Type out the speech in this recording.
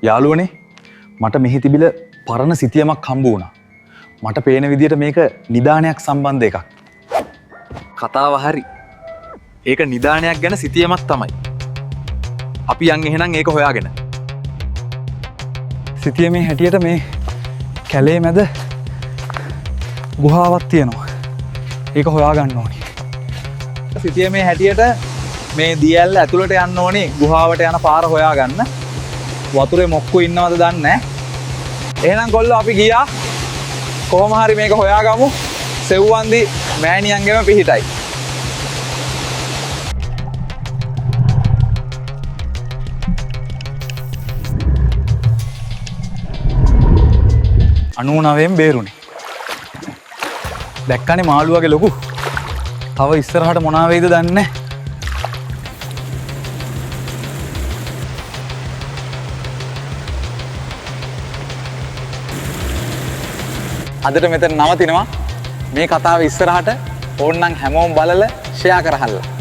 යාළුවනේ මට මෙහි තිබිල පරණ සිතියමක් හම්බ වුණා. මට පේන විදියට මේක නිදානයක් සම්බන්ධ එකක්. කතාව හරි. ඒක නිදානයක් ගැන සිතියමක් තමයි. අපි යන් එහෙනම් ඒක හොයාගෙන. සිතියමේ හැටියට මේ කැලේ මැද ගුහාවක් තියෙනවා. ඒක හොයාගන්න ඕනේ. සිතියමේ හැටියට මේ දියැල්ල ඇතුළට යන්න ඕනේ ගුහාවට යන පාර හොයාගන්න. වතුරේ මොක්කු ඉන්නවද දන්නේ නැහැ. එහෙනම් කොල්ලෝ අපි ගියා. කොහොම හරි මේක හොයාගමු. සෙව්වන්දි මෑණියන්ගෙම පිහිටයි. අනූනවෙන් බේරුණේ. දැක්කනේ මාළුවගේ ලොකු. තව ඉස්සරහට මොනවා වෙයිද දන්නේ නැහැ. අදට මෙතන නවතිනවා. මේ කතාව ඉස්සරහට ඕන්නම් හැමෝම බලලා ෂෙයා කරහල්ලා.